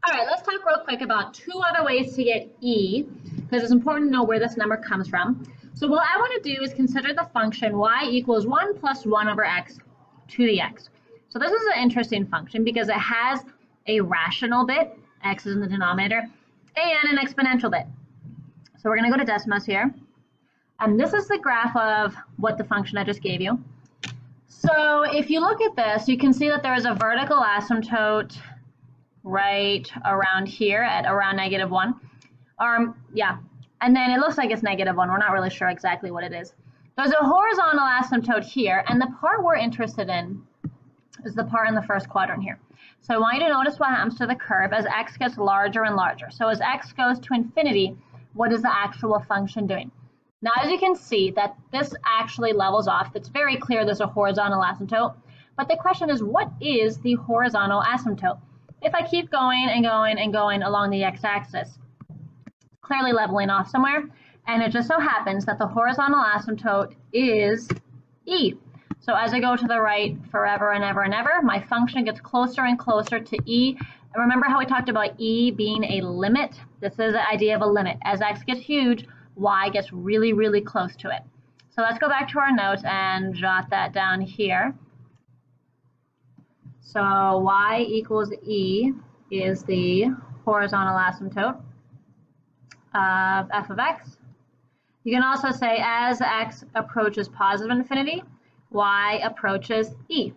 All right, let's talk real quick about two other ways to get e, because it's important to know where this number comes from. So what I want to do is consider the function y equals 1 plus 1 over x to the x. So this is an interesting function because it has a rational bit, x is in the denominator, and an exponential bit. So we're going to go to Desmos here. And this is the graph of what the function I just gave you. So if you look at this, you can see that there is a vertical asymptote right around here at around -1. And then it looks like it's -1. We're not really sure exactly what it is. There's a horizontal asymptote here, and the part we're interested in is the part in the first quadrant here. So I want you to notice what happens to the curve as x gets larger and larger. So as x goes to infinity, what is the actual function doing? Now, as you can see, that this actually levels off. It's very clear there's a horizontal asymptote. But the question is, what is the horizontal asymptote? If I keep going and going and going along the x-axis, clearly leveling off somewhere, and it just so happens that the horizontal asymptote is e. So as I go to the right forever and ever and ever, my function gets closer and closer to e. And remember how we talked about e being a limit? This is the idea of a limit. As x gets huge, y gets really, really close to it. So let's go back to our notes and jot that down here. So y equals e is the horizontal asymptote of f of x. You can also say as x approaches positive infinity, y approaches e.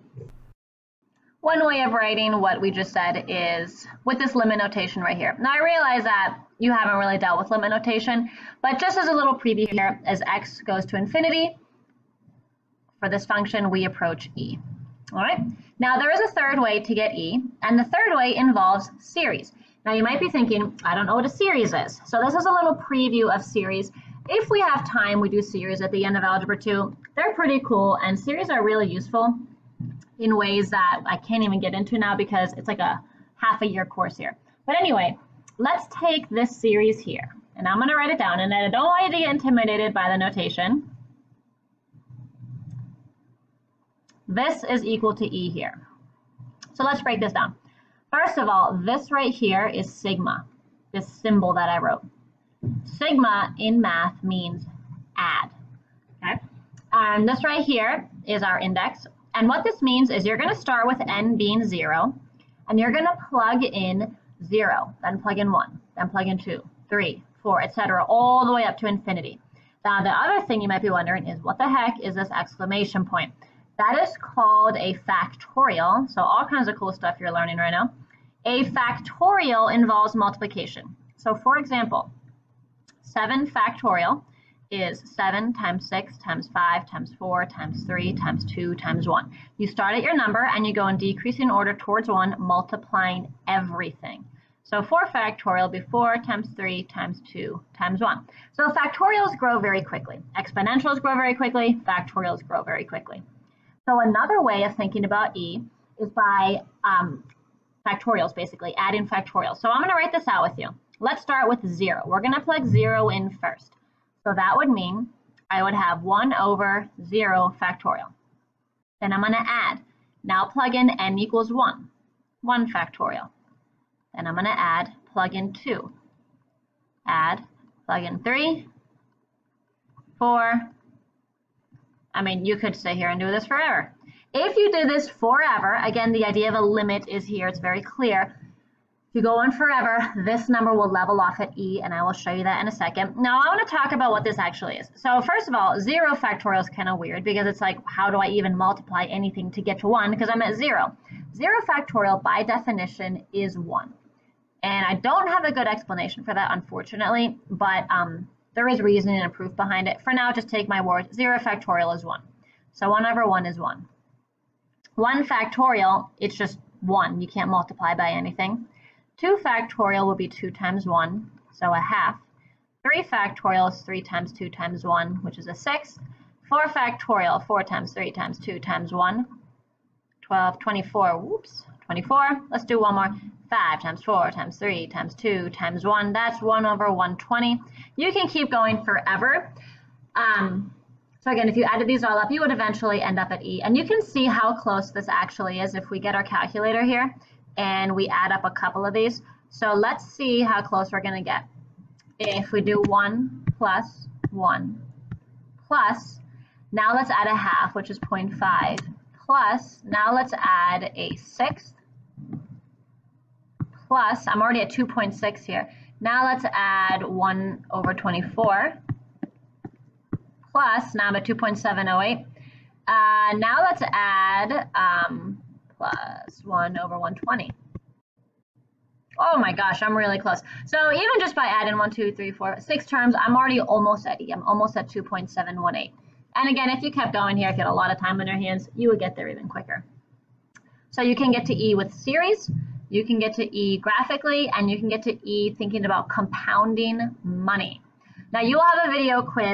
One way of writing what we just said is with this limit notation right here. Now I realize that you haven't really dealt with limit notation, but just as a little preview here, as x goes to infinity, for this function we approach e. All right. Now there is a third way to get e, and the third way involves series. Now you might be thinking, I don't know what a series is. So this is a little preview of series. If we have time, we do series at the end of Algebra 2. They're pretty cool, and series are really useful in ways that I can't even get into now because it's like a half-a-year course here. But anyway, let's take this series here, and I'm going to write it down, and I don't want you to get intimidated by the notation. This is equal to e here. So let's break this down. First of all, this right here is sigma, this symbol that I wrote. Sigma in math means add, okay? And this right here is our index. And what this means is you're going to start with n being 0, and you're going to plug in 0, then plug in 1, then plug in 2, 3, 4, etc., all the way up to infinity. Now, the other thing you might be wondering is, what the heck is this exclamation point? That is called a factorial, so all kinds of cool stuff you're learning right now. A factorial involves multiplication. So, for example, 7 factorial is 7 times 6 times 5 times 4 times 3 times 2 times 1. You start at your number and you go in decreasing order towards 1, multiplying everything. So 4 factorial will be 4 times 3 times 2 times 1. So factorials grow very quickly. Exponentials grow very quickly. Factorials grow very quickly. So another way of thinking about e is by factorials, basically, adding factorials. So I'm going to write this out with you. Let's start with 0. We're going to plug 0 in first. So that would mean I would have 1 over 0 factorial. Then I'm going to add. Now plug in n equals 1. 1 factorial. Then I'm going to add, plug in 2. Add, plug in 3, 4. I mean, you could stay here and do this forever. If you do this forever, again, the idea of a limit is here. It's very clear. If you go on forever, this number will level off at e, and I will show you that in a second. Now, I want to talk about what this actually is. So first of all, 0 factorial is kind of weird because it's like, how do I even multiply anything to get to 1? Because I'm at 0. 0 factorial, by definition, is 1. And I don't have a good explanation for that, unfortunately, but there is reasoning and proof behind it. For now, just take my word. 0 factorial is 1. So 1 over 1 is 1. 1 factorial, it's just 1. You can't multiply by anything. 2 factorial will be 2 times 1, so a half. 3 factorial is 3 times 2 times 1, which is a sixth. 4 factorial, 4 times 3 times 2 times 1, 12, 24, whoops, 24. Let's do one more. 5 times 4 times 3 times 2 times 1, that's 1 over 120. You can keep going forever. So again, if you added these all up, you would eventually end up at e. And you can see how close this actually is if we get our calculator here and we add up a couple of these. So let's see how close we're going to get. If we do 1 plus 1 plus, now let's add a half, which is 0.5, plus, now let's add a sixth, plus, I'm already at 2.6 here. Now let's add 1 over 24, plus, now I'm at 2.708. Now let's add plus 1 over 120. Oh my gosh, I'm really close. So even just by adding 1, 2, 3, 4, 6 terms, I'm already almost at E. I'm almost at 2.718. And again, if you kept going here, if you had a lot of time on your hands, you would get there even quicker. So you can get to E with series, you can get to E graphically, and you can get to E thinking about compounding money. Now you will have a video quiz